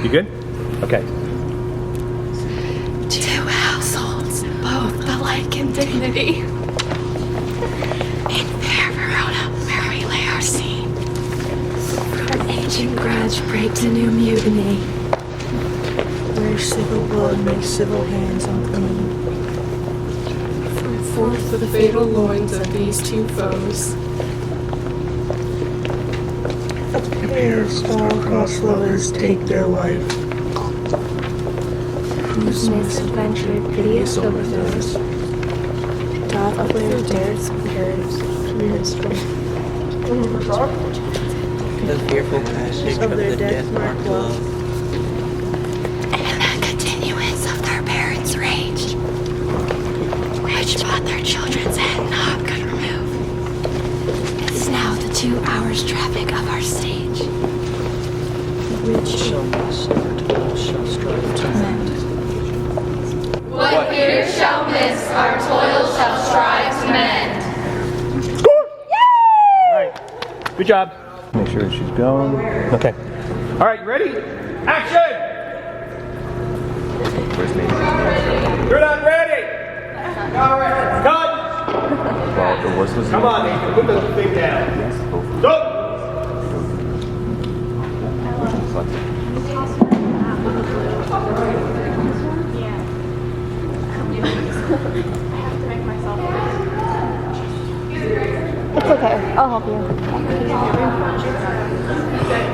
You good? Okay. Two households, both alike in dignity. In fair Verona, where we lay our scene. From ancient grudge breaks a new mutiny. Where civil blood makes civil hands unclean. From forth the fatal loins of these two foes. A pair of star-crossed lovers take their life. Whose misadventure piteous overthrows. Doth clear dares parents The fearful passage of the death-marked love. And the continuance of their parents' rage, which but their children's head not could remove. It's now the 2 hours traffic of our stage. Which shall miss our toil shall strive to mend. What here shall miss, our toil shall strive to mend. All right. Good job. Make sure she's going. Okay. All right, ready? Action! You're not ready! All right, cut! Come on, Nathan, put the thing down. Go! It's okay. I'll help you.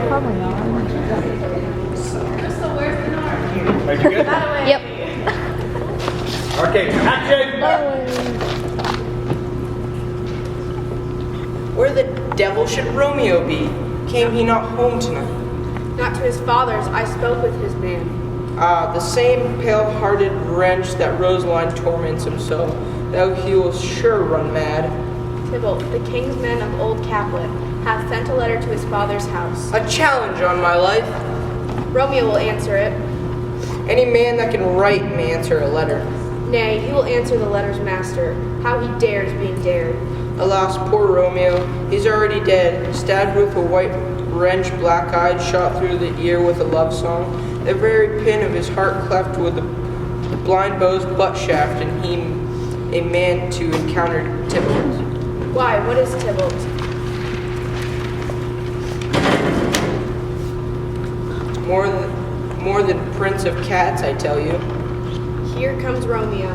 Probably not. Are you good? Yep. Okay, action! Where the devil should Romeo be? Came he not home tonight? Not to his father's, I spoke with his man. The same pale-hearted wretch that Rosaline torments him so, thou he will sure run mad. Tybalt, the king's men of Old Caplet, hath sent a letter to his father's house. A challenge on my life. Romeo will answer it. Any man that can write may answer a letter. Nay, he will answer the letter's master. How he dares being dared. Alas, poor Romeo, he's already dead, stabbed with a white wrench, black-eyed, shot through the ear with a love song, the very pin of his heart cleft with the blind bow's butt shaft, and he a man to encounter Tybalt. Why, what is Tybalt? More than prince of cats, I tell you. Here comes Romeo.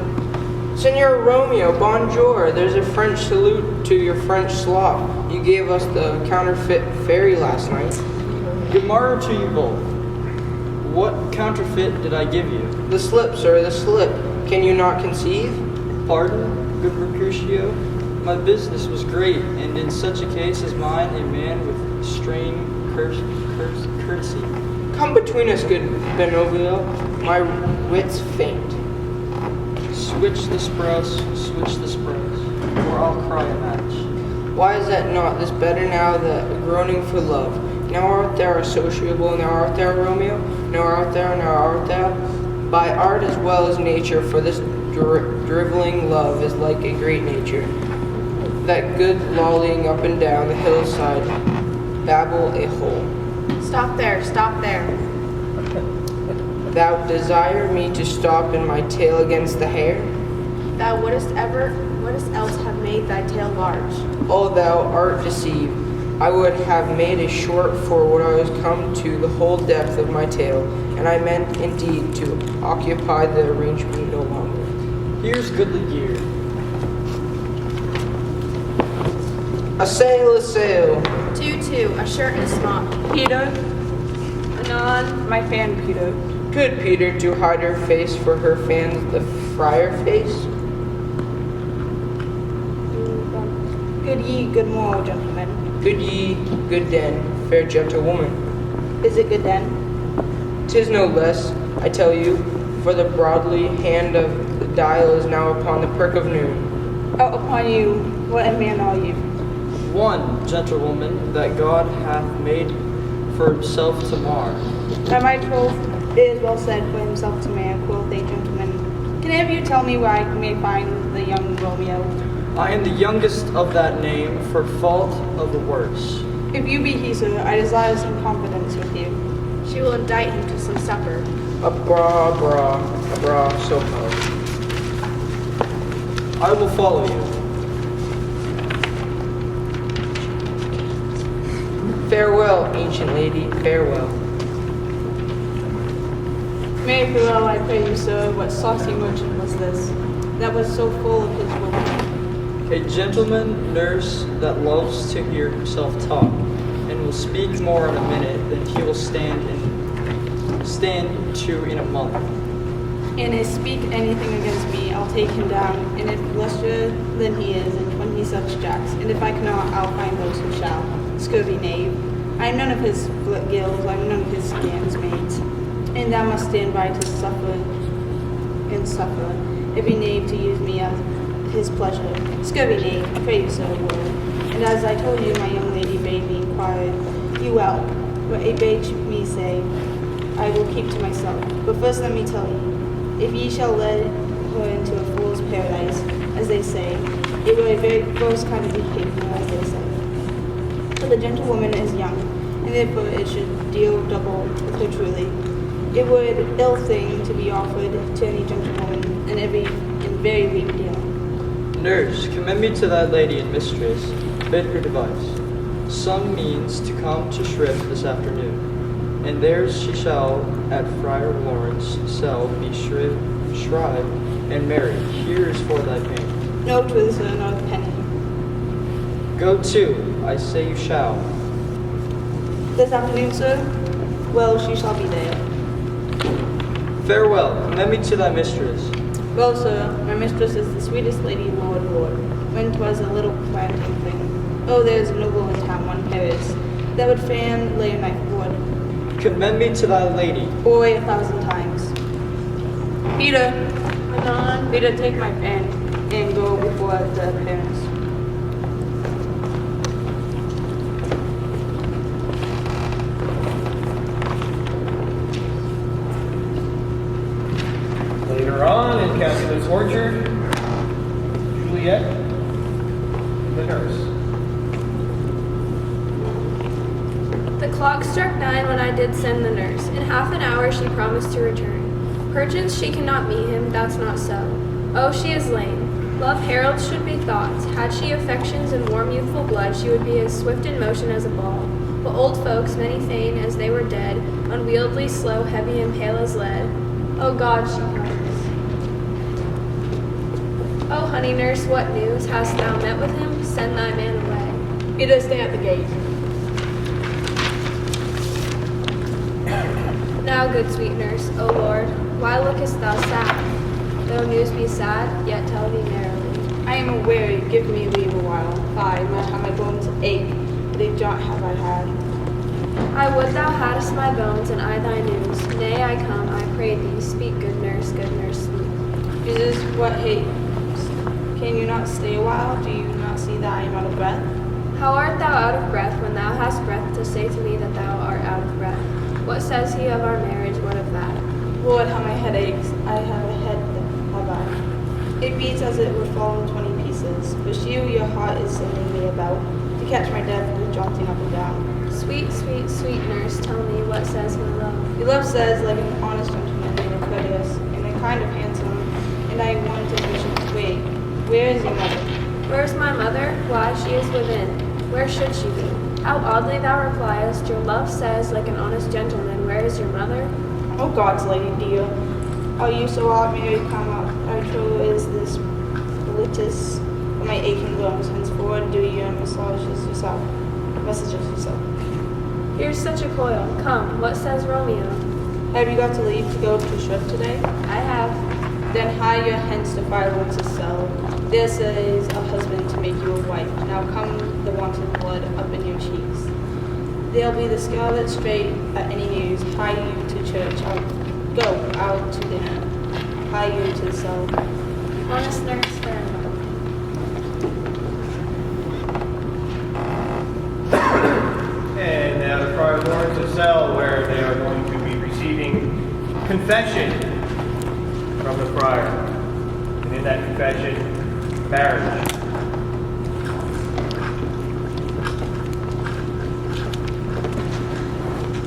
Senor Romeo, bonjour. There's a French salute to your French slop. You gave us the counterfeit fairy last night. Good morrow to you both. What counterfeit did I give you? The slip, sir, the slip. Can you not conceive? Pardon, good Mercutio? My business was great, and in such a case as mine, a man with strained courtesy. Come between us, good Benovio. My wits faint. Switch the sprouse, or I'll cry a match. Why is that not this better now that groaning for love? Now art thou sociable, now art thou Romeo, now art thou, by art as well as nature, for this driveling love is like a great nature. That good lolling up and down the hillside, babble a hole. Stop there, stop there. Thou desire me to stop in my tail against the hair? Thou wouldst else have made thy tail large. Oh, thou art deceived. I would have made a short for what I was come to the whole depth of my tail, and I meant indeed to occupy the arrangement no longer. Here's goodly gear. A sail, a sail. 2-2, a shirt and a smock. Peter. Anon, my fan Peter. Good Peter, to hide her face for her fans the friar face. Good ye, good morrow, gentlemen. Good ye, good den, fair gentlewoman. Is it good then? 'Tis no less, I tell you, for the broadly hand of the dial is now upon the prick of noon. Out upon you, what a man are you? One, gentlewoman, that God hath made for himself to mar. By my troth, it is well said for himself to man, quoth a gentleman. Can any of you tell me where I may find the young Romeo? I am the youngest of that name, for fault of the worse. If you be he, sir, I desire some confidence with you. She will indict him to some supper. Abra, so ho. I will follow you. Farewell, ancient lady, farewell. May I farewell, I pray you, sir, what saucy merchant was this, that was so full of his woman? A gentleman nurse that loves to hear himself talk, and will speak more in a minute than he will stand to in a month. And if speak anything against me, I'll take him down, and if lustre than he is, and 20 such jacks, and if I cannot, I'll find those who shall. Scurvy knave. I am none of his gills, I am none of his scams maids, and thou must stand by to suffer and suffer every knave to use me as his pleasure. Scurvy knave, pray you, sir, word. And as I told you, my young lady bade me inquire you out, what a bade me say, I will keep to myself. But first let me tell you, if ye shall lead her into a fool's paradise, as they say, it were a very gross kind of behavior, as they say. For the gentlewoman is young, and therefore it should deal double with her truly. It were an ill thing to be offered to any gentlewoman in very weak deal. Nurse, commend me to that lady and mistress. Bid her devise some means to come to shrift this afternoon, and there she shall at Friar Lawrence cell be shrived and married. Here is for thy pain. No twill, sir, not a penny. Go to, I say you shall. This afternoon, sir? Well, she shall be there. Farewell, commend me to thy mistress. Well, sir, my mistress is the sweetest lady in Lord, when 'twas a little planting thing. Oh, there's a noble in town, one Paris, that would fan lay a knife of wood. Commend me to thy lady. Boy, 1,000 times. Peter, Peter, take my pen and go before the parents. Later on in Cassidy's orchard, Juliet, the nurse. The clock struck 9 when I did send the nurse. In half an hour she promised to return. Perchance she cannot meet him, that's not so. Oh, she is lame. Love heralds should be thoughts. Had she affections and warm youthful blood, she would be as swift in motion as a ball. But old folks, many fain as they were dead, unwieldy, slow, heavy, and pale as lead. Oh God, she comes. Oh, honey nurse, what news? Hast thou met with him? Send thy man away. Peter, stay at the gate. Now, good sweet nurse, O Lord, why lookest thou sad? Though news be sad, yet tell thee merrily. I am aweary, give me leave a while. Fie, my bones ache, but a jaunt have I had. I would thou hadst my bones, and I thy news. Nay, I come, I pray thee, speak, good nurse, sleep. Jesus, what hate? Can you not stay a while? Do you not see that I am out of breath? How art thou out of breath, when thou hast breath to say to me that thou art out of breath? What says he of our marriage, what of that? Lord, how my head aches. I have a head, have I. It beats as it would fall in 20 pieces. But you, your heart is sending me about, to catch my death with jaunting up and down. Sweet, sweet, sweet nurse, tell me, what says my love? Your love says, like an honest gentleman and a courteous, and a kind of handsome, and I want to wish it. Wait, where is your mother? Where is my mother? Why, she is within. Where should she be? How oddly thou repliest, your love says, like an honest gentleman, where is your mother? Oh, God's lady dear, are you so odd, Mary, come up? Our troll is this blitus for my aching bones. Henceforward, do your messages yourself. Here's such a coil. Come, what says Romeo? Have you got to leave to go to ship today? I have. Then hie your hence to Fireworks' cell. There says a husband to make you a wife. Now come the wanted blood up in your cheeks. There'll be the scarlet straight at any news. Hie you to church. Go out to dinner. Hie you to the cell. Honest nurse, farewell. And now to Friar Lawrence's cell, where they are going to be receiving confession from the friar. And in that confession, marriage.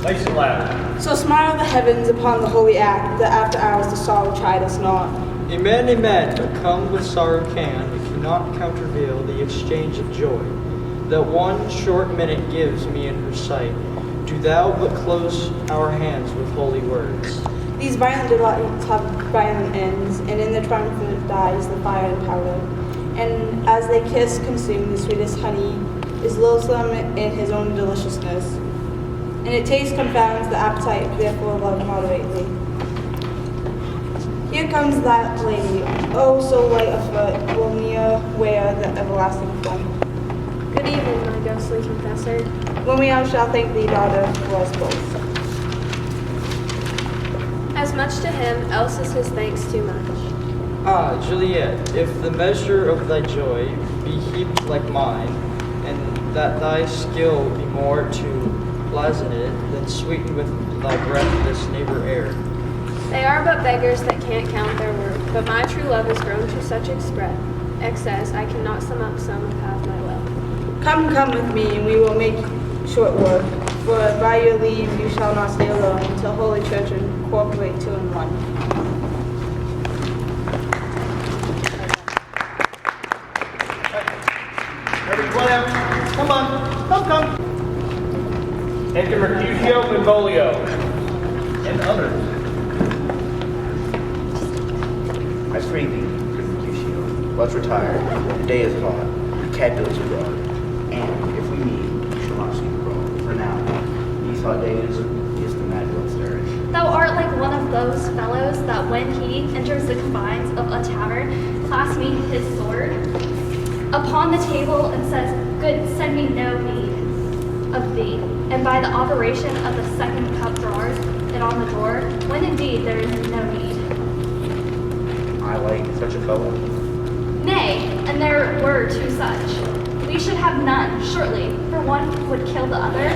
Nice and loud. So smile the heavens upon the holy act, that after hours the sorrow chide us not. Amen, amen, but come with sorrow it cannot countervail the exchange of joy that one short minute gives me in her sight. Do thou but close our hands with holy words. These violent delights have violent ends, and in the triumphant dies the fire and powder. And as they kiss, consume the sweetest honey, is loathsome in his own deliciousness. And it taste confounds the appetite, therefore love moderately. Here comes that lady, oh so light of foot, will near wear the everlasting front. Good evening, my ghostly confessor. When we all shall thank thee, daughter, for us both. As much to him, else is his thanks too much. Ah, Juliet, if the measure of thy joy be heaped like mine, and that thy skill be more to blazon it than sweeten with thy breath this neighbor air. They are but beggars that can't count their worth, but my true love has grown to such excess I cannot sum up some of half my will. Come with me, and we will make short work. For by your leave you shall not stay alone, till Holy Church incorporate two in one. Everyone out. Come on. Come. Enter Mercutio, Benvolio, and others. I pray thee, good Mercutio, let's retire. The day is hot, the caterpillars abroad, and if we meet, we shall not see the road. For now, these hot days is the mad will stirring. Thou art like one of those fellows that when he enters the confines of a tavern, clasps me his sword upon the table and says, "Good, send me no need of thee." And by the operation of the second cup draws it on the drawer, when indeed there is no need. I like such a fellow. Nay, and there were two such. We should have none, shortly, for one would kill the other.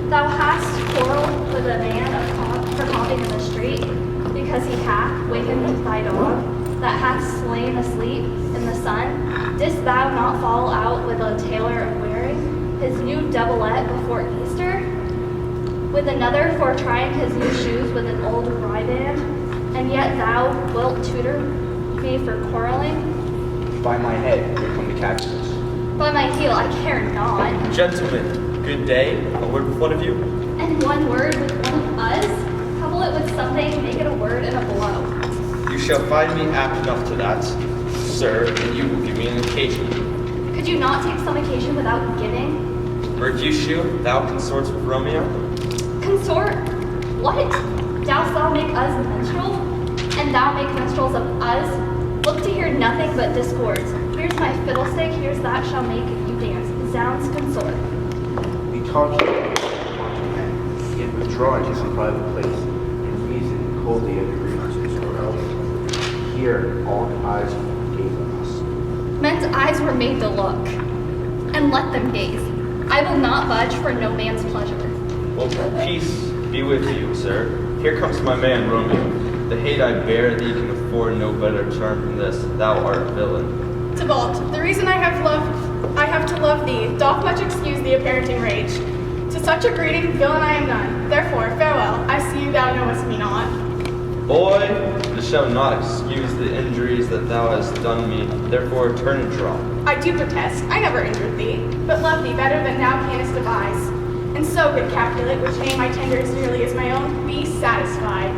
Thou hast quarreled with a man for coughing in the street, because he hath wakened thy dog, that hath slain asleep in the sun. Didst thou not fall out with a tailor of wearing his new doublet before Easter? With another for trying his new shoes with an old riband? And yet thou wilt tutor me for quarreling? By my head, here come the cactus. By my heel, I care not. Gentlemen, good day. A word with one of you? And one word with one of us? Couple it with something, make it a word and a blow. You shall find me apt enough to that, sir, and you will give me an occasion. Could you not take some occasion without giving? Mercutio, thou consorts with Romeo? Consort? What? Dost thou make us minstrels? And thou make minstrels of us? Look to hear nothing but discords. Here's my fiddlestick, here's that shall make you dance. Zounds, consort. We talk here among men, yet withdraw into some private place, and reason coldly of your grievances, or else here all eyes gaze on us. Men's eyes were made to look, and let them gaze. I will not budge for no man's pleasure. Well, peace be with you, sir. Here comes my man Romeo. The hate I bear thee can afford no better term than this. Thou art a villain. Tybalt, the reason I have to love thee, doth much excuse the apparent enrage. To such a greeting, villain I am none. Therefore, farewell. I see thou knowest me not. Boy, this shall not excuse the injuries that thou hast done me. Therefore, turn and draw. I do protest, I never injured thee, but love thee better than thou canst devise. And so, good Capulet, which name I tender as nearly as my own, be satisfied.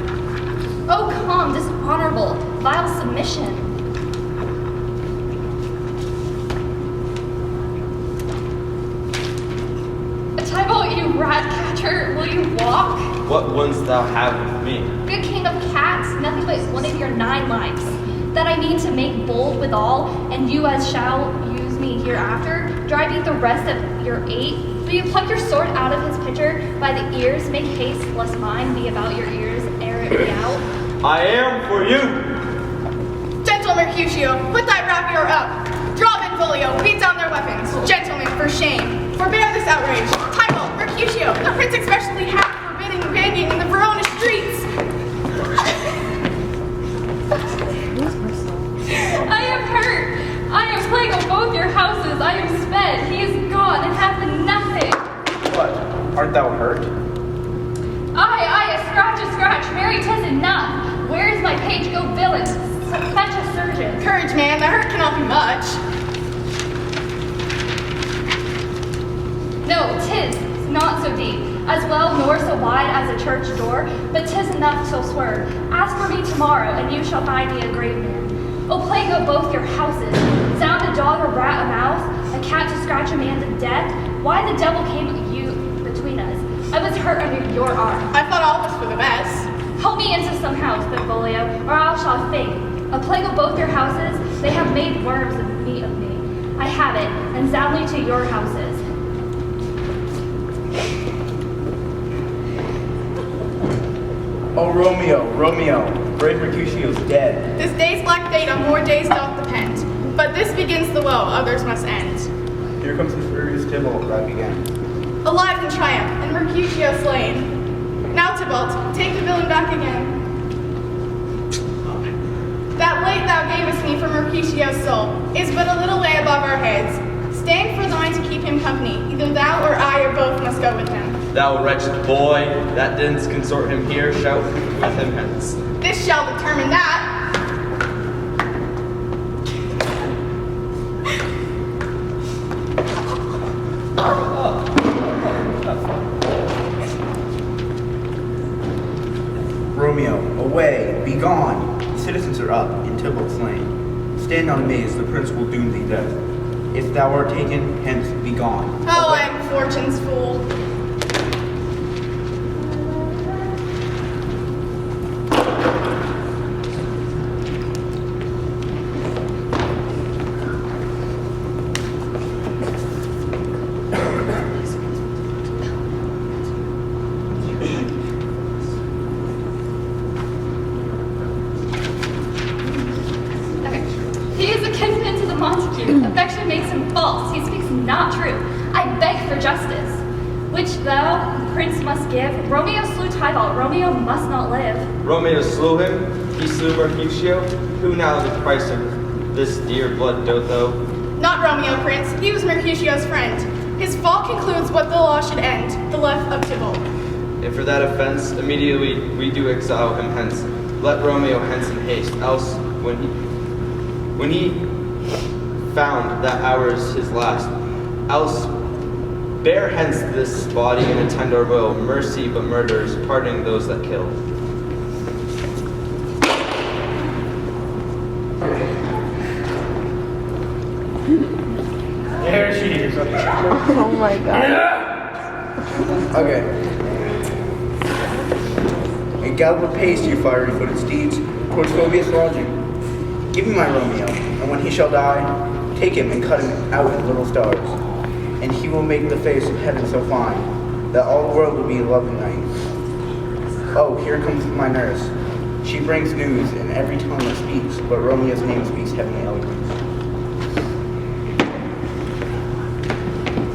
Oh, come, dishonorable, vile submission. Tybalt, you rat catcher, will you walk? What wouldst thou have with me? Good king of cats, nothing but one of your 9 lives. That I mean to make bold withal, and you as shall use me hereafter, drive you the rest of your 8. Will you pluck your sword out of his pitcher by the ears, make haste, lest mine be about your ears ere it be out? I am for you! Gentle Mercutio, put thy rapier up. Draw Benvolio, beat down their weapons. Gentlemen, for shame. Forbear this outrage. Tybalt, Mercutio, the prince expressly hath forbidden begging in the Verona streets. I am hurt. I am plague of both your houses. I am sped. He is gone and hath been nothing. What? Art thou hurt? my page, go villain. Fetch a surgeon. Courage, man. The hurt cannot be much. No, 'tis not so deep, as well nor so wide as a church door, but 'tis enough till swerve. Ask for me tomorrow, and you shall find me a great man. O plague of both your houses, sound a dog, a rat, a mouse, a cat to scratch a man to death. Why the devil came you between us? I was hurt under your arm. I thought all was for the best. Help me into some house, Benvolio, or I shall faint. A plague of both your houses, they have made worms of meat of me. I have it, and soundly to your houses. Oh, Romeo, Romeo, brave Mercutio's dead. This day's black fate on more days doth depend. But this begins the woe, others must end. Here comes the furious Tybalt right again. Alive in triumph, and Mercutio slain. Now, Tybalt, take the villain back again. That weight thou gavest me for Mercutio's soul is but a little way above our heads. Stand for thine to keep him company. Either thou or I or both must go with him. Thou wretched boy, that didn't consort him here, shout with him hence. This shall determine that. Romeo, away, be gone. The citizens are up, in Tybalt's lane. Stand not amazed, the prince will doom thee death. If thou art taken, hence be gone. Oh, I am fortune's fool. He is a kinsman to the Montague. Affection makes him false. He speaks not true. I beg for justice, which thou, the prince, must give. Romeo slew Tybalt. Romeo must not live. Romeo slew him, he slew Mercutio. Who now the price of this dear blood doth owe? Not Romeo, Prince. He was Mercutio's friend. His fault concludes what the law should end, the life of Tybalt. And for that offense, immediately we do exile him hence. Let Romeo hence in haste, else when he found that ours his last, else bear hence this body and attend our will, mercy but murderers, pardoning those that kill. There she is. Oh my god. Okay. And gallop apace, you fiery-footed steeds, towards Phoebus' lodging. Give me my Romeo, and when he shall die, take him and cut him out in little stars. And he will make the face of heaven so fine, that all the world will be love and night. Oh, here comes my nurse. She brings news in every tongue that speaks, but Romeo's name speaks heavenly eloquence.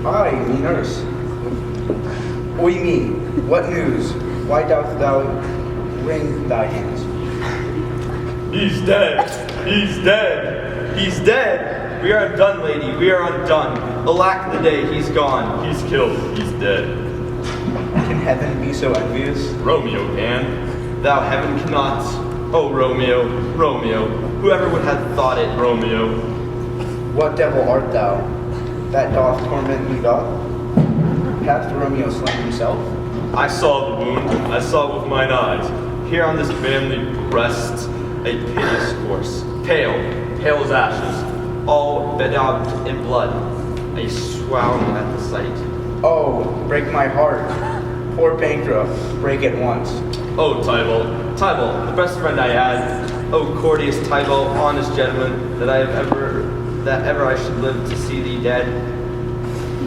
Aye, me nurse. Oi me, what news? Why dost thou wring thy hands? He's dead! He's dead! He's dead! We are undone, lady, we are undone. Alack the day, he's gone. He's killed, he's dead. Can heaven be so envious? Romeo can. Thou heaven cannot. Oh, Romeo, Romeo, whoever would have thought it, Romeo. What devil art thou, that doth torment me thus? Hath Romeo slain himself? I saw the wound, I saw with mine eyes. Here on this manly breast, a piteous corse, pale, pale as ashes, all bedaubed in blood. I swound at the sight. Oh, break my heart. Poor bankrupt, break it once. Oh, Tybalt, Tybalt, the best friend I had. Oh, courteous Tybalt, honest gentleman, that ever I should live to see thee dead.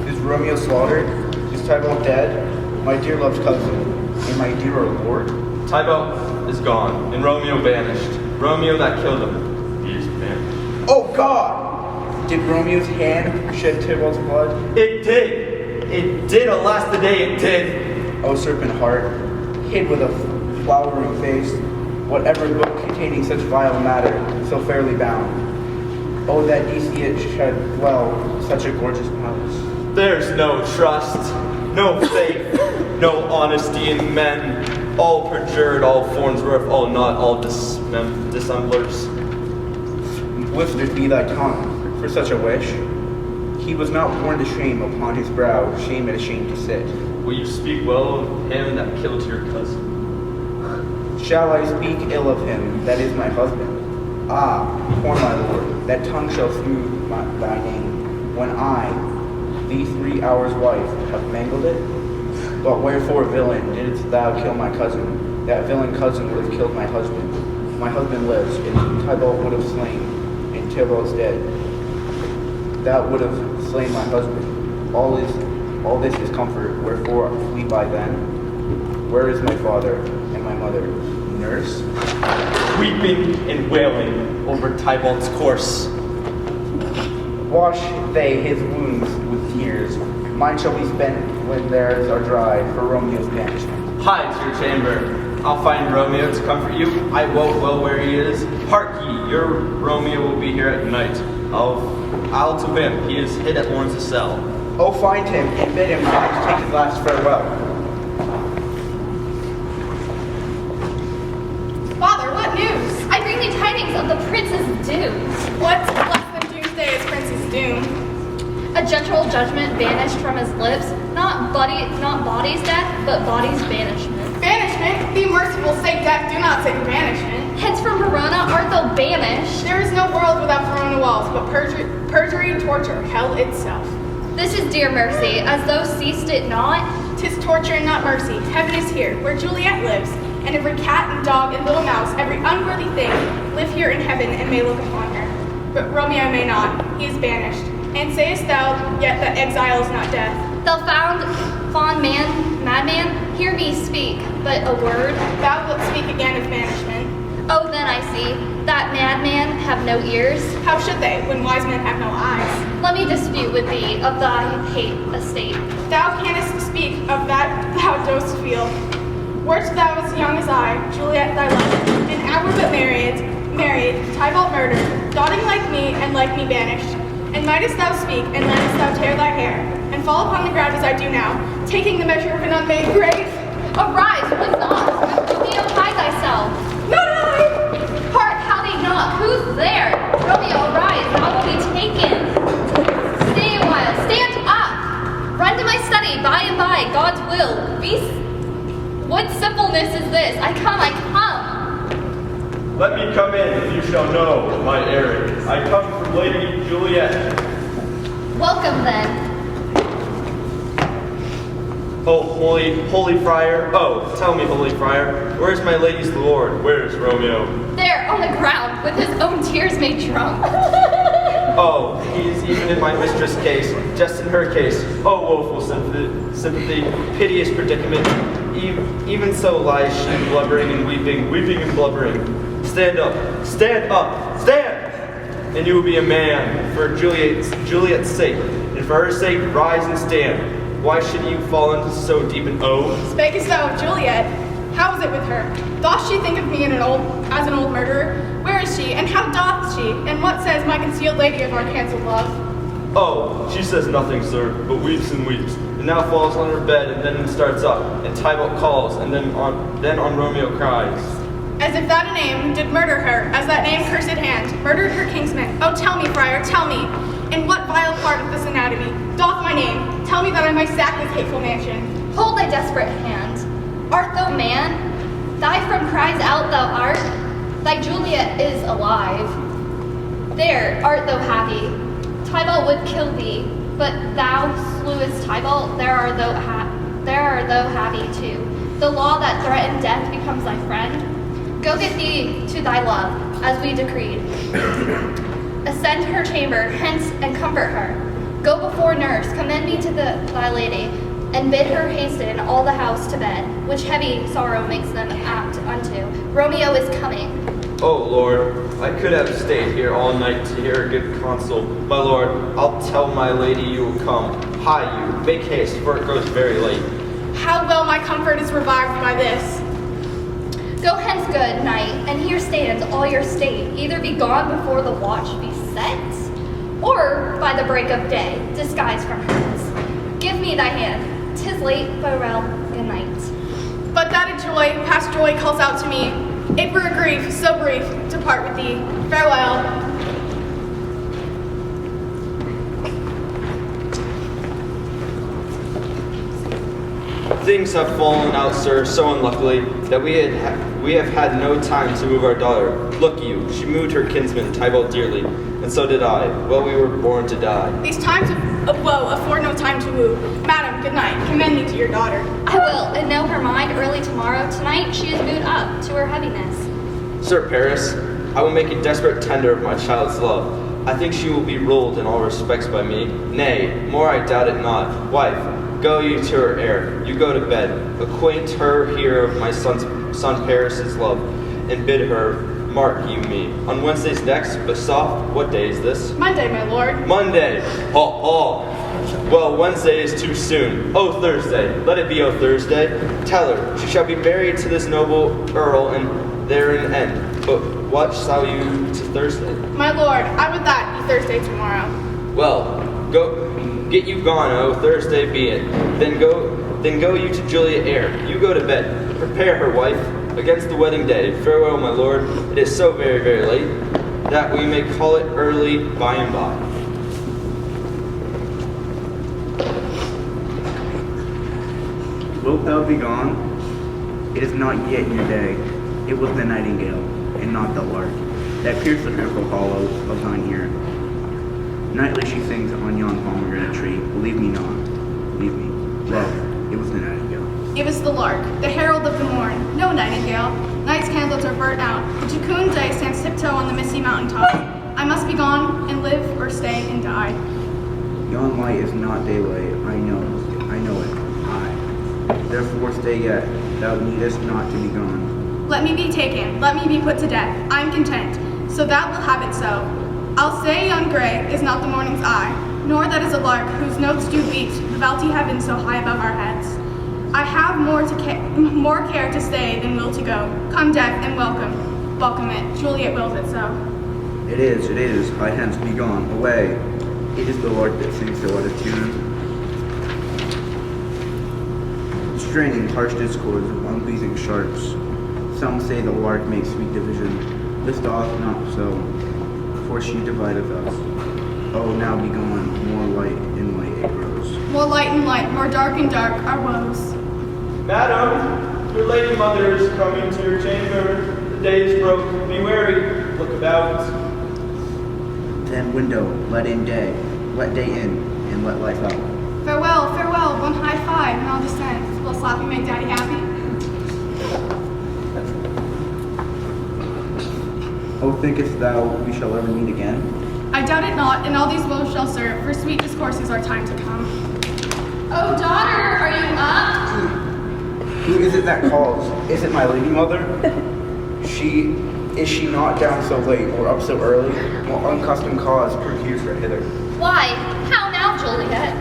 Is Romeo slaughtered? Is Tybalt dead? My dear loved cousin, and my dear lord? Tybalt is gone, and Romeo banished. Romeo that killed him, he is banished. Oh God! Did Romeo's hand shed Tybalt's blood? It did! It did, alas the day it did! O serpent heart, hid with a flowering face, whatever book containing such vile matter, so fairly bound. Oh, that ye see it shed well, such a gorgeous palace. There's no trust, no faith, no honesty in men. all perjured, all Farnsworth, all not, all dissemblers. Lifted be thy tongue for such a wish. He was not born to shame upon his brow, shame and ashamed to sit. Will you speak well of him that killed your cousin? Shall I speak ill of him that is my husband? Ah, poor my lord, that tongue shall smooth thy name, when I, thee 3 hours' wife, have mangled it? But wherefore, villain, didst thou kill my cousin? That villain cousin would have killed my husband. My husband lives, and Tybalt would have slain, and Tybalt's dead. Thou would have slain my husband. All this is comfort, wherefore flee by then. Where is my father and my mother? Nurse? Weeping and wailing over Tybalt's corse. Wash they his wounds with tears. Mine shall be spent when theirs are dry for Romeo's banishment. Hie to your chamber. I'll find Romeo to comfort you. I wot well where he is. Hark ye, your Romeo will be here at night. I'll to him. He is hid at Lawrence's cell. Oh, find him and bid him rise to take his last farewell. Father, what news? I bring you tidings of the prince's doom. What's less than doomsday is prince's doom? A gentle judgment vanished from his lips, not body's death, but body's banishment. Banishment? Be merciful, say death, do not say banishment. Hence from Verona art thou banished. There is no world without Verona walls, but perjury and torture, hell itself. This is dear mercy, as though ceased it not. 'Tis torture and not mercy. Heaven is here, where Juliet lives, and every cat and dog and little mouse, every unworthy thing, live here in heaven and may look upon her. But Romeo may not, he is banished. And sayest thou yet that exile is not death? Thou fond madman, hear me speak, but a word. Thou wilt speak again of banishment. Oh, then I see, that madman have no ears. How should they, when wise men have no eyes? Let me dispute with thee of thy hate estate. Thou canst speak of that thou dost feel. Wert thou as young as I, Juliet thy love, an hour but married, Tybalt murdered, dotting like me and like me banished. And mightest thou speak, and lettest thou tear thy hair, and fall upon the ground as I do now, taking the measure of an unmade grave? Arise, would not, Romeo, hide thyself. Not I! Hark, how they knock, who's there? Romeo, arise, thou wilt be taken. Stay a while, stand up. Run to my study, by and by, God's will. What simpleness is this? I come. Let me come in, and you shall know my errand. I come from Lady Juliet. Welcome then. Oh, holy friar. Oh, tell me, holy friar, where's my lady's lord? Where's Romeo? There, on the ground, with his own tears made drunk. Oh, he's even in my mistress' case, just in her case. Oh, woeful sympathy, piteous predicament. Even so lies she blubbering and weeping and blubbering. Stand up, stand! And you will be a man, for Juliet's sake, and for her sake, rise and stand. Why should you fall into so deep an oath? Spakest thou of Juliet? How is it with her? Doth she think of me as an old murderer? Where is she, and how doth she? And what says my concealed lady of our cancelled love? Oh, she says nothing, sir, but weeps and weeps, and now falls on her bed, and then starts up, and Tybalt calls, and then on Romeo cries. As if that name did murder her, as that name cursed hand murdered her kinsman. Oh, tell me, friar, tell me, in what vile part of this anatomy doth my name tell me that I may sack this hateful mansion? Hold thy desperate hand. Art thou man? Thy from cries out thou art. Thy Juliet is alive. There art thou happy. Tybalt would kill thee, but thou slewest Tybalt. There are thou happy too. The law that threatened death becomes thy friend. Go get thee to thy love, as we decreed. Ascend her chamber, hence, and comfort her. Go before nurse, commend me to thy lady, and bid her hasten all the house to bed, which heavy sorrow makes them apt unto. Romeo is coming. Oh, Lord, I could have stayed here all night to hear a good counsel. My lord, I'll tell my lady you will come. Hie you, make haste, for it grows very late. How well my comfort is revived by this. Go hence, good knight, and here stands all your state. Either be gone before the watch be set, or by the break of day, disguised from hers. Give me thy hand. 'Tis late, farewell, good night. But that a joy, past joy, calls out to me. It were a grief so brief to part with thee. Farewell. Things have fallen out, sir, so unluckily that we have had no time to move our daughter. Look you, she moved her kinsman Tybalt dearly, and so did I. Well, we were born to die. These times of woe afford no time to woo. Madam, good night. Commend me to your daughter. I will, and know her mind early tomorrow. Tonight she is moved up to her heaviness. Sir Paris, I will make a desperate tender of my child's love. I think she will be ruled in all respects by me. Nay, more I doubt it not. Wife, go you to her heir. You go to bed. Acquaint her here of my son Paris's love, and bid her mark you me. On Wednesdays next, but soft, what day is this? Monday, my lord. Monday. Oh. Well, Wednesday is too soon. Oh, Thursday. Let it be, oh, Thursday. Tell her, she shall be married to this noble earl, and there an end. But what shall you to Thursday? My lord, I would that be Thursday tomorrow. Well, get you gone, oh, Thursday be it. Then go you to Julia Eyre. You go to bed. Prepare her, wife, against the wedding day. Farewell, my lord. It is so very, very late, that we may call it early by and by. Wilt thou be gone? It is not yet your day. It was the nightingale, and not the lark, that pierced the echo hollows of thine ear. Nightly she sings on yon pomegranate tree. Believe me not, believe me. Love, it was the nightingale. It was the lark, the herald of the morn. No nightingale. Night's candles are burnt out. The Jacun day stands tiptoe on the misty mountaintop. I must be gone and live or stay and die. Yon light is not daylight. I know it. Aye. Therefore stay yet. Thou needest not to be gone. Let me be taken. Let me be put to death. I am content. So that will have it so. I'll say yon gray is not the morning's eye, nor that is a lark whose notes do beat the vaulty heaven so high above our heads. I have more care to stay than will to go. Come death and welcome. Welcome it. Juliet wills it so. It is. I hence be gone. Away. It is the lark that sings so out of tune. Straining harsh discords of unpleasing sharps. Some say the lark makes sweet division. This doth not so, for she divideth us. Oh, now be gone, more light and light it grows. More light and light, more dark and dark our woes. Madam, your lady mother is coming to your chamber. The day is broke. Be wary. Look about. Then window, let in day. Let day in, and let life out. Farewell, farewell, one high five, and I'll descend. Will Slappy make Daddy happy? Oh, thinkest thou we shall ever meet again? I doubt it not, and all these woes shall serve, for sweet discourses are time to come. Oh, daughter, are you up? Who is it that calls? Is it my lady mother? Is she not down so late, or up so early? More unaccustomed cause procures her hither. Why, how now, Juliet?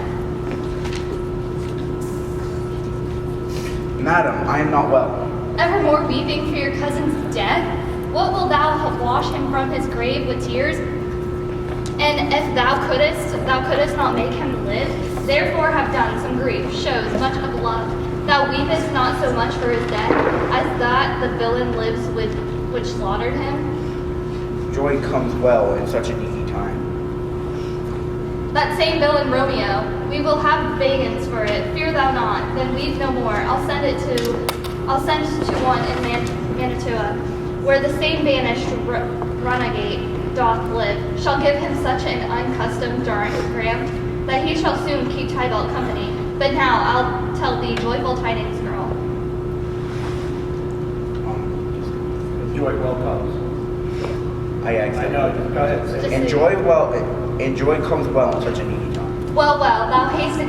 Madam, I am not well. Evermore weeping for your cousin's death? What will thou have washed him from his grave with tears? And if thou couldst not make him live, therefore have done some grief, shows much of love. Thou weepest not so much for his death, as that the villain lives with which slaughtered him. Joy comes well in such an easy time. That same villain Romeo, we will have vengeance for it. Fear thou not, then weep no more. I'll send to one in Mantua, where the same banished runagate doth live. Shall give him such an unaccustomed gram that he shall soon keep Tybalt company. But now I'll tell thee joyful tidings, girl. Joy well comes. I accept. I know. Go ahead. Say it. And joy comes well in such an easy time. Well, thou haste a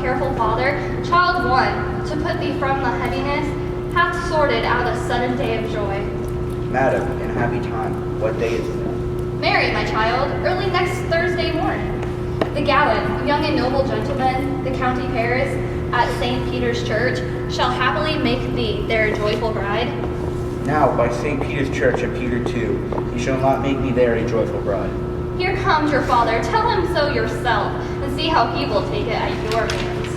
careful father, child one, to put thee from the heaviness, hath sorted out a sudden day of joy. Madam, in happy time, what day is it? Marry, my child, early next Thursday morning. The gallant, young and noble gentlemen, the county Paris, at St. Peter's Church, shall happily make thee their joyful bride. Now, by St. Peter's Church and Peter too, you shall not make me there a joyful bride. Here comes your father, tell him so yourself, and see how he will take it at your hands.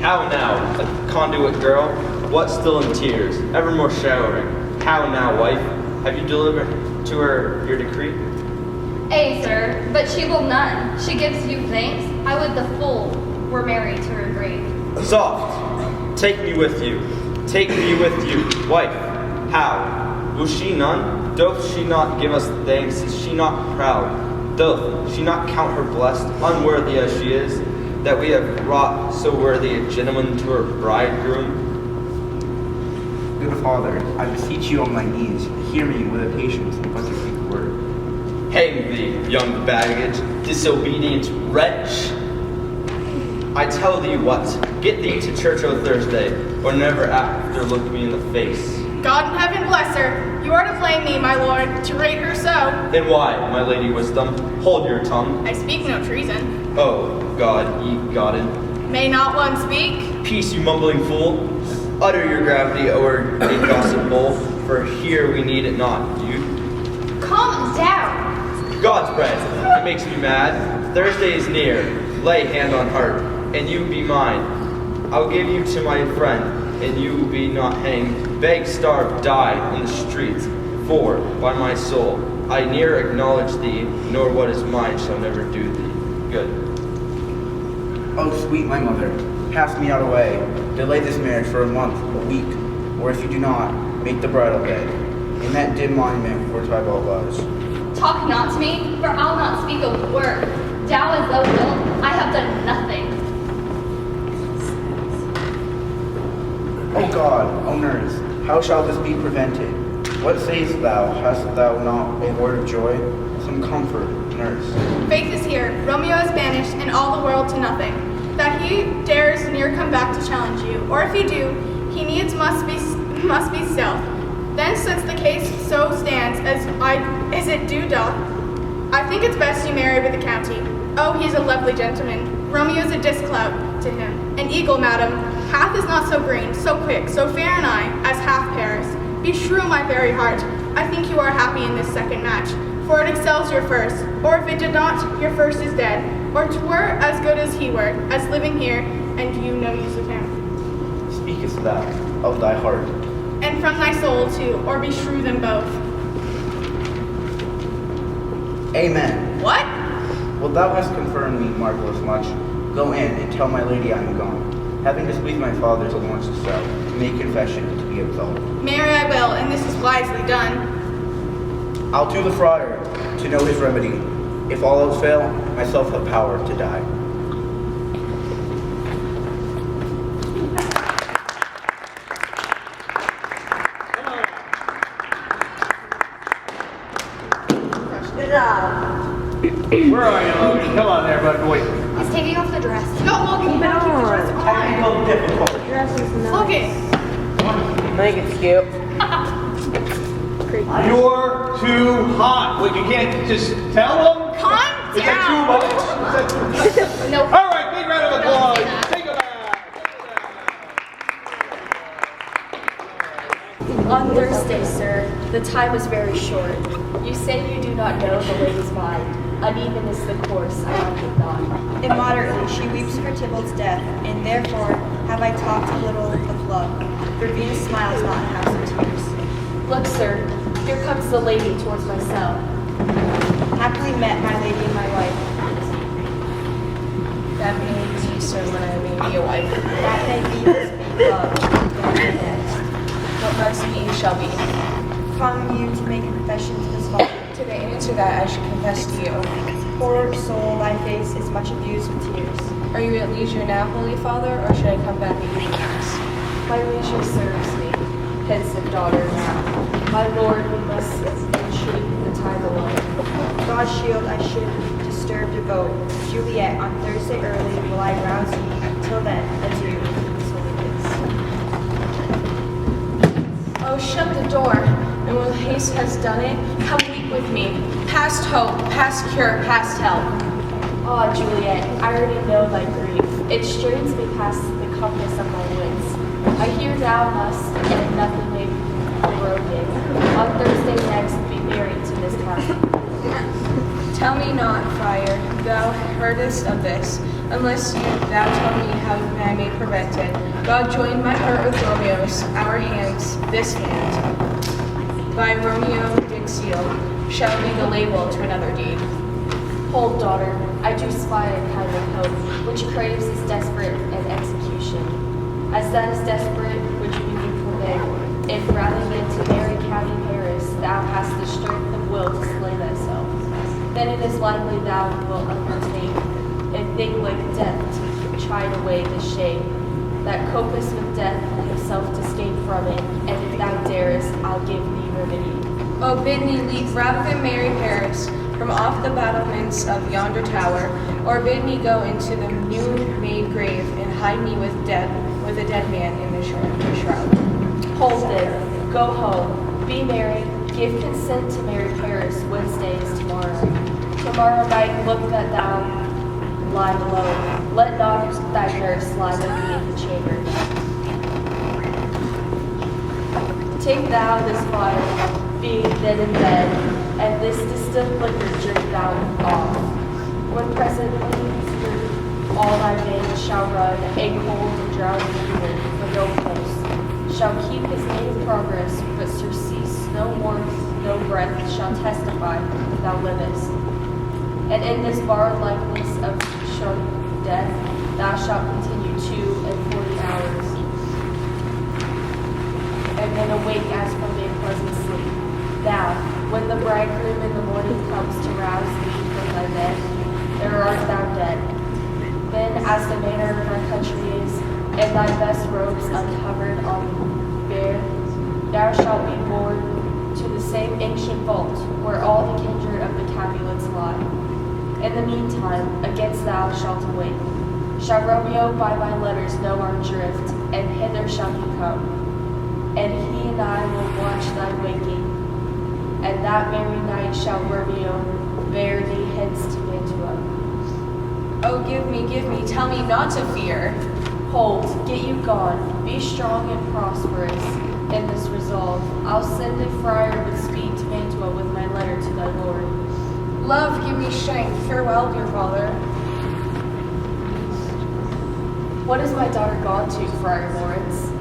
How now, a conduit girl? What still in tears, evermore showering? How now, wife? Have you delivered to her your decree? Ay, sir, but she will none. She gives you thanks. I would the fool were married to her grave. Soft! Take me with you. Take me with you, wife. How? Will she none? Doth she not give us thanks? Is she not proud? Doth she not count her blessed, unworthy as she is, that we have brought so worthy a gentleman to her bridegroom? Good Father, I beseech you on my knees, hear me with a patience but to speak a word. Hang thee, young baggage, disobedient wretch! I tell thee what, get thee to church o' Thursday, or never after look me in the face. God in heaven bless her. You are to blame me, my lord, to rate her so. Then why, my lady wisdom, hold your tongue? I speak no treason. Oh, God, ye Godden. May not one speak? Peace, you mumbling fool. Utter your gravity o'er a gossip bowl, for here we need it not, you. Calm down. God's bread, it makes me mad. Thursday is near, lay hand on heart, and you be mine. I'll give you to my friend, and you be not hanged, beg, starve, die in the streets. For, by my soul, I ne'er acknowledge thee, nor what is mine shall never do thee good. Oh, sweet my mother, pass me not away. Delay this marriage for a month, a week, or if you do not, make the bridal bed in that dim monument where Tybalt lies. Talk not to me, for I'll not speak a word. Dow as thou wilt, I have done nothing. O God, O nurse, how shall this be prevented? What sayest thou? Hast thou not a word of joy? Some comfort, nurse. Faith is here. Romeo is banished, and all the world to nothing. That he dares ne'er come back to challenge you, or if he do, he needs must be stealth. Then, since the case so stands as it do doth, I think it's best you marry with the county. Oh, he's a lovely gentleman. Romeo's a disclout to him. An eagle, madam, hath is not so green, so quick, so fair an eye, as hath Paris. Beshrew my very heart, I think you are happy in this second match, for it excels your first, or if it did not, your first is dead, or 'twere as good as he were, as living here, and you no use of him. Speakest thou of thy heart? And from thy soul too, or beshrew them both. Amen. What? Well, thou hast confirmed me marvelous much. Go in and tell my lady I am gone. Having displeased my father to Lawrence to sell, to make confession and to be absolved. Marry I will, and this is wisely done. I'll to the friar to know his remedy. If all else fail, myself have power to die. Good job. Where are you, Logan? Come on there, bud boy. He's taking off the dress. No, Logan, you better keep the dress on. Technical difficulty. Dress is nice. Logan, Make it skip. You're too hot. Like, you can't just tell them? calm Is that too down. much? Is that... Nope. All right, big round of applause. Don't say that. Take a bow. On Thursday, sir, the time is very short. You say you do not know the lady's mind. Uneven is the course, I like it not. Immoderately, she weeps for Tybalt's death, and therefore have I talked a little of love. For Venus smiles not in house of tears. Look, sir, here comes the lady towards my cell. Happily met, my lady and my wife. That may be, sir, when I may be a wife. That may be this be love. What must be, you shall be. Come you to make a confession to this father. To the answer that I should confess to you. Poor soul, thy face is much abused with tears. Are you at leisure now, Holy Father, or should I come back evenings? My leisure serves me, pensive daughters. My lord, we must entreat the time alone. God's shield I should disturb your vote. Juliet, on Thursday early will I rouse ye. Till then, adieu. This holy kiss. Oh, shut the door, and when haste has done it, come weep with me. Past hope, past cure, past help. Ah, Juliet, I already know thy grief. It strains me past the compass of my wits. I hear thou must, and nothing may be broken. On Thursday next, be married to this castle. Tell me not, friar, thou heardest of this, unless thou tell me how I may prevent it. God joined my heart with Romeo's, our hands, this hand, by Romeo did seal, shall be the label to another deed. Hold, daughter, I do spy a kind of hope, which craves is desperate and execution. As that is desperate, which we need forbid, if rather than to marry County Paris, thou hast the strength of will to slay thyself, then it is likely thou wilt undertake a thing like death to chide away the shame, that copest with death himself to escape from it, and if thou darest, I'll give thee remedy. Oh, bid me leap rather than marry Paris from off the battlements of yonder tower, or bid me go into the new-made grave and hide me with a dead man in the shroud. Hold then, go home, be merry, give consent to marry Paris. Wednesday is tomorrow. Tomorrow night look that thou lie below. Let not thy nurse lie with thee in the chamber. Take thou this vial, being then in bed, and this distilled liquor drink thou off. When presently through all thy veins shall run a cold and drowning fever, for no pulse shall keep his native progress, but surcease no warmth, no breath shall testify that thou livest. And in this borrowed likeness of shown death, thou shalt continue 42 hours, and then awake as from a pleasant sleep. Thou, when the bridegroom in the morning comes to rouse thee from thy bed, there art thou dead. Then, as the manner of our country is, and thy best robes uncovered on bare, thou shalt be borne to the same ancient vault where all the kindred of the Capulets lie. In the meantime, against thou shalt await. Shall Romeo by my letters know our drift, and hither shall he come, and he and I will watch thy waking, and that very night shall Romeo bear thee hence to Mantua. Oh, give me, tell me not to fear. Hold, get you gone, be strong and prosperous in this resolve. I'll send a friar with speed to Mantua with my letter to thy lord. Love, give me strength. Farewell, dear father. What is my daughter gone to, Friar Lawrence?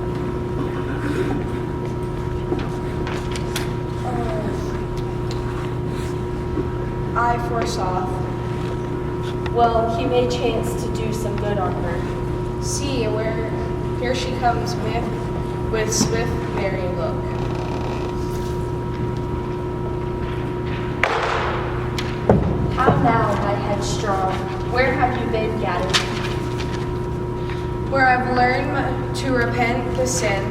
I foresaw. Well, he may chance to do some good on her. See, here she comes with swift, merry look. How now, my headstrong? Where have you been, Gaddy? Where I've learned to repent the sin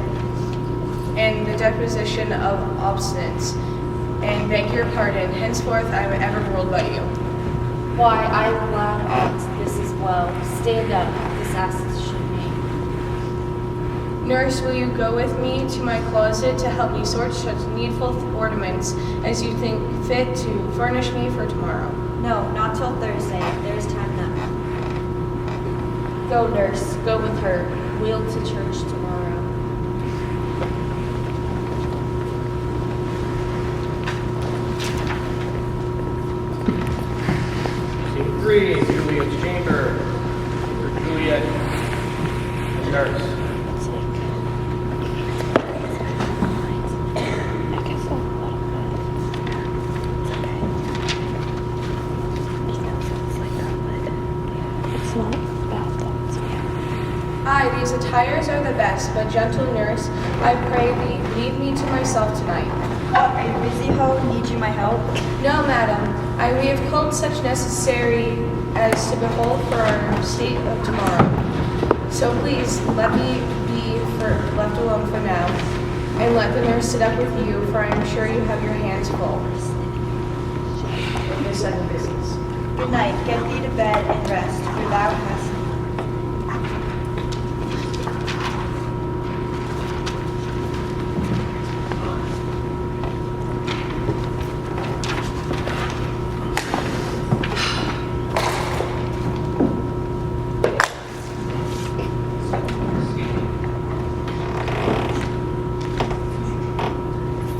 and the deposition of obstinance, and beg your pardon. Henceforth I am ever ruled by you. Why, I am glad on't. This is well. Stand up, this as should be. Nurse, will you go with me to my closet to help me sort such needful ornaments as you think fit to furnish me for tomorrow? No, not till Thursday. There is time now. Go, nurse, go with her. We'll to church tomorrow. Scene 3, Juliet's chamber. For Juliet, the nurse. Aye, these attires are the best, but gentle nurse, I pray thee, leave me to myself tonight. Are you busy, ho? Need you my help? No, madam, we have called such necessary as to behold for our state of tomorrow. So please, let me be left alone for now, and let the nurse sit up with you, for I am sure you have your hands full. This sudden business. Good night. Get thee to bed and rest, for thou hast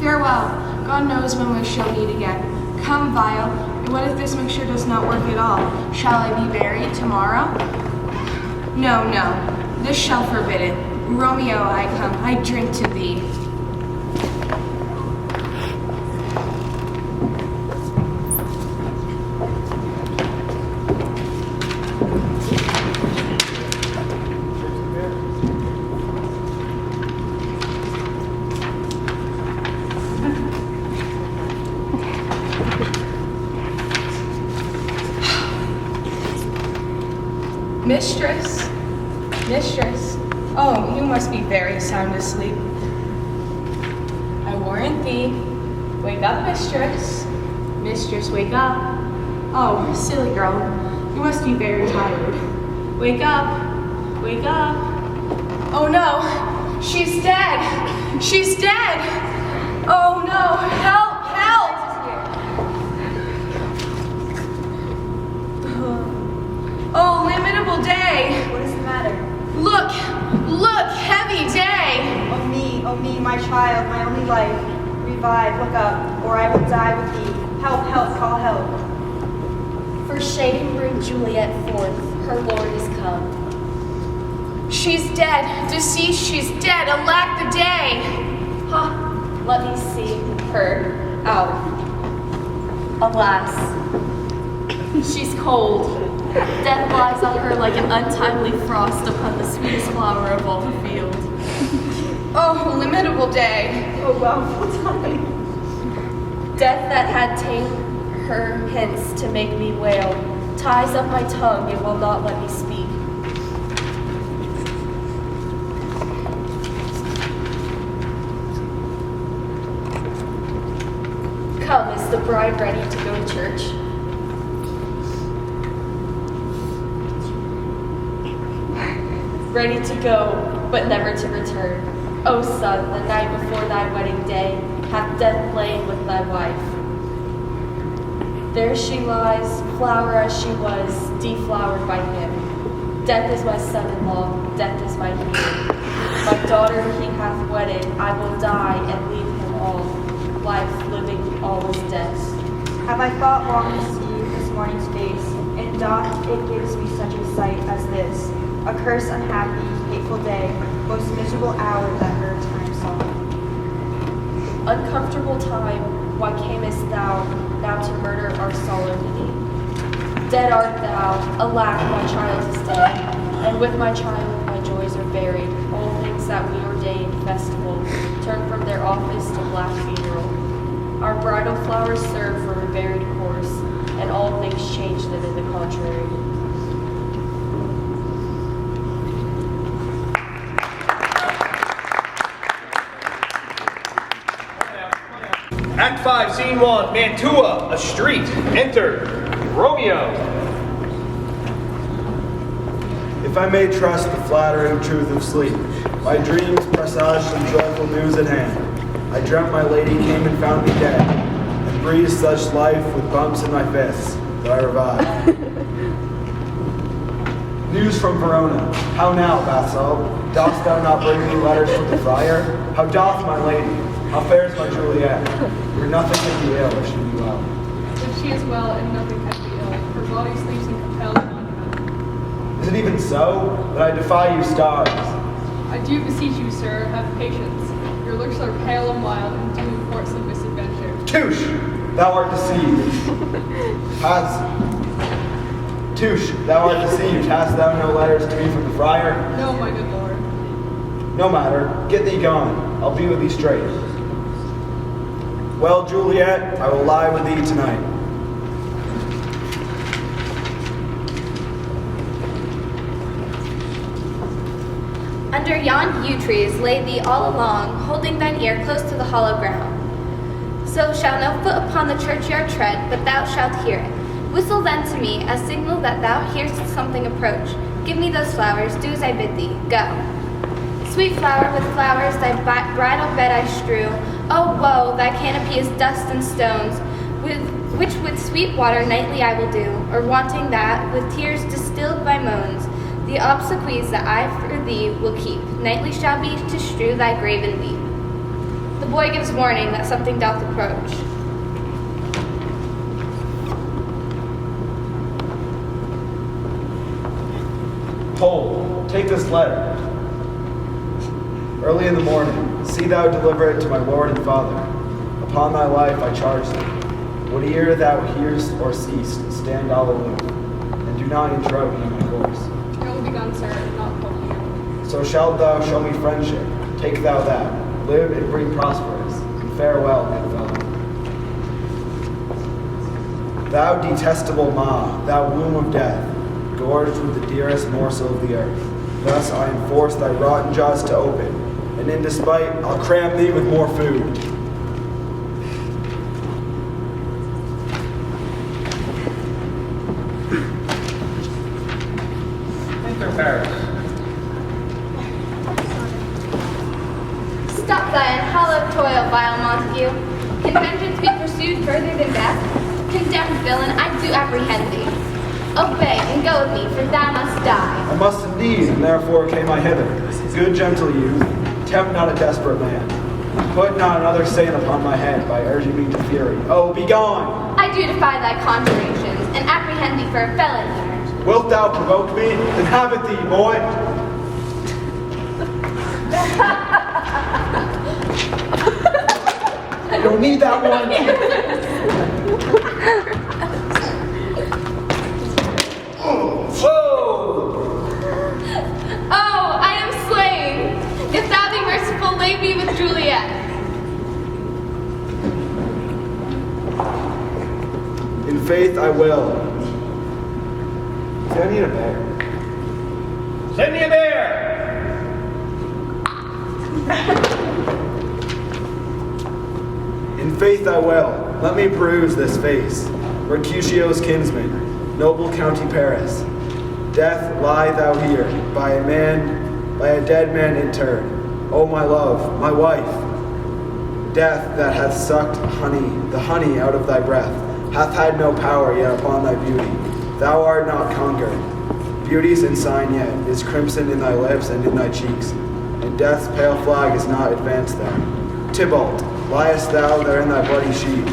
Farewell. God knows when we shall meet again. Come, vial, What if this mixture does not work at all? Shall I be buried tomorrow? No, no, this shall forbid it. Romeo, I come, I drink to thee. Mistress, mistress, oh, you must be very sound asleep. I warrant thee. Wake up, mistress. Mistress, wake up. Oh, silly girl, you must be very tired. Wake up, wake up. Oh no, she's dead. She's dead. Oh no, help, help. Oh, lamentable day. What is the matter? Look, look, heavy day. Oh me, my child, my only life. Revive, look up, or I will die with thee. Help, help, call help. For shame bring Juliet forth, her Lord is come. She's dead, deceased, she's dead, alack the day. Ha, let me see her out. Alas, she's cold. Death lies on her like an untimely frost upon the sweetest flower of all the field. Oh, lamentable day. Oh, woeful time. Death that had ta'en her hints to make me wail, ties up my tongue and will not let me speak. Come, is the bride ready to go to church? Ready to go, but never to return. O son, the night before thy wedding day, hath death lain with thy wife. There she lies, flower as she was, deflowered by him. Death is my son-in-law, death is my king. My daughter he hath wedded, I will die and leave him all. Life, living, all is death. Have I thought long to see this morning's face, and doth it gives me such a sight as this? A cursed, unhappy, hateful day, most miserable hour that her time saw. Uncomfortable time, why camest thou now to murder our solemnity? Dead art thou, alack, my child is dead, and with my child my joys are buried. All things that we ordained festival turn from their office to black funeral. Our bridal flowers serve for a buried course, and all things change them in the contrary. Act 5, Scene 1, Mantua, a street. Enter Romeo. If I may trust the flattering truth of sleep, my dreams presage some joyful news at hand. I dreamt my lady came and found me dead, and breathed such life with bumps in my fists that I revived. News from Verona. How now, Basso? Dost thou not bring me letters from the friar? How doth my lady? How fares my Juliet? For nothing can be ill if she be well. If she is well, and nothing can be ill, her body sleeps and compels none. Is it even so? That I defy you stars. I do beseech you, sir, have patience. Your looks are pale and wild, and do report some misadventure. Touche! Thou art deceived. Touche, thou art deceived. Hast thou no letters to me from the friar? No, my good lord. No matter. Get thee gone. I'll be with thee straight. Well, Juliet, I will lie with thee tonight. Under yon yew trees lay thee all along, holding thine ear close to the hollow ground. So shall no foot upon the churchyard tread, but thou shalt hear it. Whistle then to me, as signal that thou hear'st something approach. Give me those flowers, do as I bid thee, go. Sweet flower, with flowers thy bridal bed I strew. Oh woe, thy canopy is dust and stones, which with sweet water nightly I will do, or wanting that, with tears distilled by moans, the obsequies that I for thee will keep, nightly shall be to strew thy grave and weep. The boy gives warning that something doth approach. take this letter. Early in the morning, see thou deliver it to my Lord and Father. Upon thy life I charge thee. Whate'er thou hearest or seest, stand all aloof, and do not interrupt me in my course. It will be done, sir, not public. So shalt thou show me friendship. Take thou that. Live and breathe prosperous, and farewell, good fellow. Thou detestable maw, thou womb of death, gorged with the dearest morsel of the earth. Thus I enforce thy rotten jaws to open, and in despite I'll cram thee with more food. Enter Paris. Stop thy unhallowed toil, vile Montague. Can vengeance be pursued further than death? Condemned villain, I do apprehend thee. Obey and go with me, for thou must die. I must indeed, and therefore came I hither. Good gentle youth, tempt not a desperate man. Put not another stain upon my head by urging me to fury. Oh, begone! I do defy thy conjurations, and apprehend thee for a felon here. Wilt thou provoke me? Then have it thee, boy! I don't need that one! Oh, I am slain! If thou be merciful, lay me with Juliet. In faith I will. See, I need a bear. Send me a bear! In faith I will. Let me peruse this face. Mercutio's kinsman, noble county Paris. Death, lie thou here, by a dead man interred. O my love, my wife. Death that hath sucked the honey out of thy breath, hath had no power yet upon thy beauty. Thou art not conquered. Beauty's ensign yet is crimson in thy lips and in thy cheeks, and death's pale flag is not advanced there. Tybalt, liest thou there in thy bloody sheet?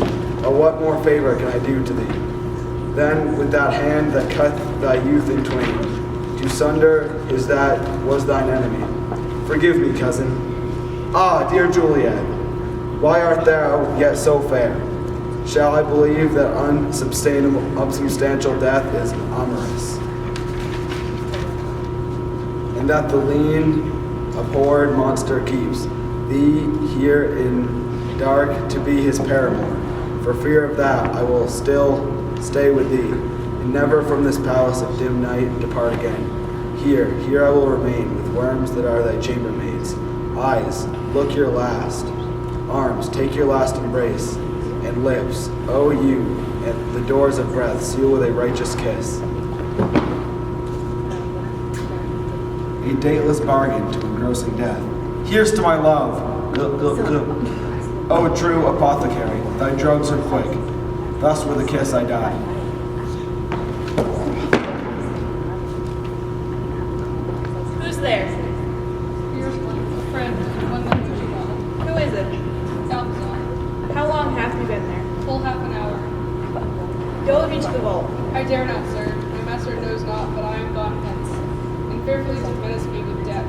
Oh, what more favor can I do to thee? Then with that hand that cut thy youth in twain, to sunder is that was thine enemy. Forgive me, cousin. Ah, dear Juliet, why art thou yet so fair? Shall I believe that unsubstantial death is amorous, and that the lean, abhorred monster keeps thee here in dark to be his paramour? For fear of that, I will still stay with thee, and never from this palace of dim night depart again. Here I will remain with worms that are thy chambermaids. Eyes, look your last. Arms, take your last embrace. And lips, oh you, at the doors of breath, seal with a righteous kiss. A dateless bargain to engrossing death. Here's to my love. Oh, true apothecary, thy drugs are quick. Thus with a kiss I die. Who's there? Here's one, a friend, one that you well. Who is it? Salazar. How long have you been there? Full half an hour. Go with me to the vault. I dare not, sir. My master knows not, but I am gone hence, and fearfully to menace me with death.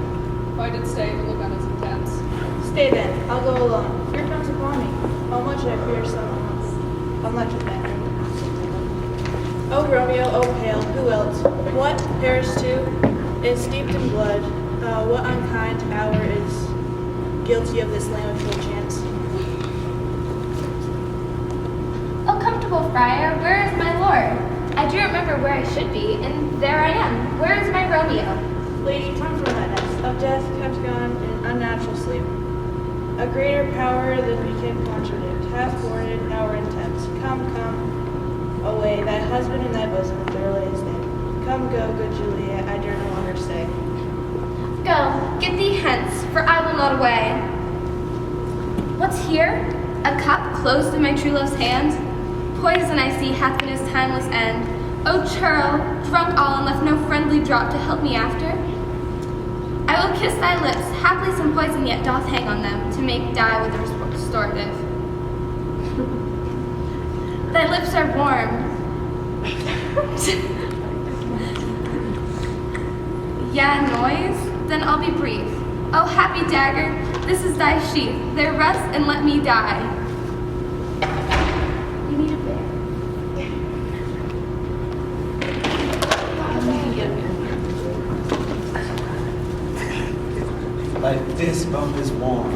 If I did stay, the look on is intense. Stay then. I'll go alone. Fear comes upon me. How much I fear so much of that. Oh Romeo, oh pale, who else? What, Paris too, is steeped in blood? What unkind hour is guilty of this lamb of full chance? Oh, comfortable friar, where is my lord? I do remember where I should be, and there I am. Where is my Romeo? Lady, time for that nest of death kept gone in unnatural sleep. A greater power than we can contradict, hath thwarted our intents. Come, away, thy husband in thy bosom, there lay his name. Come, go, good Juliet, I dare no longer stay. Go, get thee hence, for I will not away. What's here? A cup closed in my true love's hand? Poison I see hath been his timeless end. O churl, drunk all and left no friendly drop to help me after? I will kiss thy lips, haply some poison yet doth hang on them, to make dye with restorative. Thy lips are warm. Yeah, noise? Then I'll be brief. Oh, happy dagger, this is thy sheath. There rest and let me die. You need a bear. My fist bump is warm.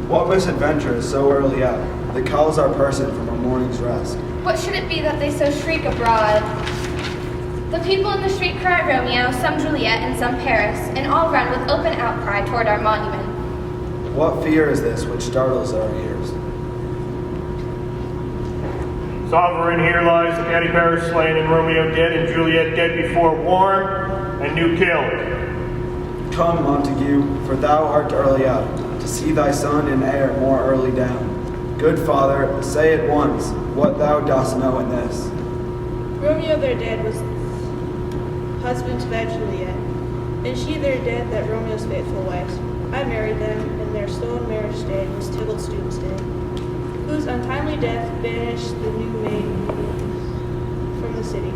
What misadventure is so early out that calls our person from a morning's rest? What should it be that they so shriek abroad? The people in the street cry Romeo, some Juliet, and some Paris, and all run with open outcry toward our monument. What fear is this which startles our ears? Sovereign, here lies the Daddy Paris slain, and Romeo dead, and Juliet dead before Warren, and you killed. Come, Montague, for thou art early out, to see thy son and heir more early down. Good father, say at once what thou dost know in this. Romeo their dead was husband to that Juliet, and she their dead that Romeo's faithful wife. I married them, and their stolen marriage day was Tybalt's doomsday, whose untimely death banished the new maid from the city.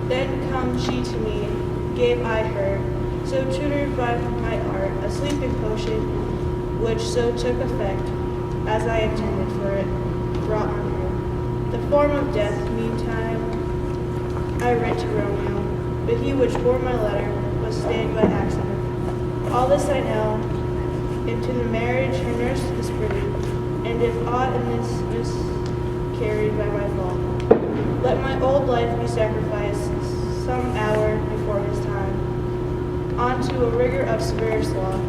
Then come she to me, gave I her, so tutored by my art, a sleeping potion, which so took effect, as I intended for it, brought on her. The form of death, meantime, I writ to Romeo, but he which bore my letter was stained by accident. All this I know, into the marriage her nurse is privy, and if aught in this miscarried by my fault, let my old life be sacrificed some hour before his time, onto a rigor of severest law.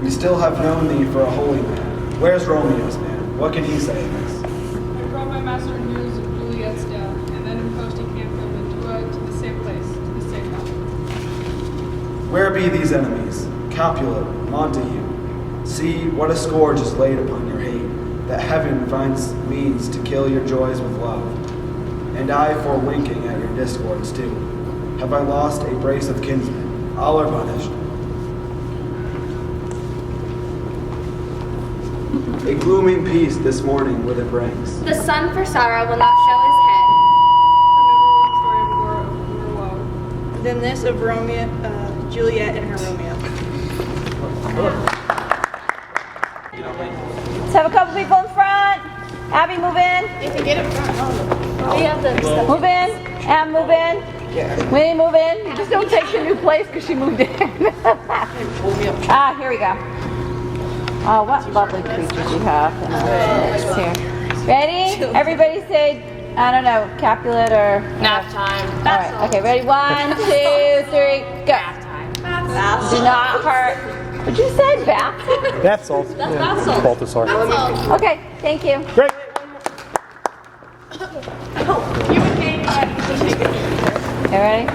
We still have known thee for a holy man. Where's Romeo's man? What can he say in this? I brought my master news of Juliet's death, and then in posting came from Mantua to the same place, to the same house. Where be these enemies? Capulet, Montague. See what a scourge is laid upon your hate, that heaven finds means to kill your joys with love. And I for winking at your discords too. Have I lost a brace of kinsmen? All are punished. A glooming peace this morning with it brings. The sun for sorrow will not show his head. Than this of Romeo, Juliet and her Romeo. Let's have a couple people in front. Abby, move in. You can get in front. We have the Move in. Ab, move in. Winnie, move in. You just don't take the new place because she moved in. Ah, here we go. Oh, what lovely creatures you have in our midst here. Ready? Everybody say, I don't know, Capulet or... Nap time. All right, okay, ready? 1, 2, 3, go. Do not hurt. Would you say bath? Bath salt. That's bath salt. Balthasar. Okay, thank you. Great. You and Kate, Okay, ready?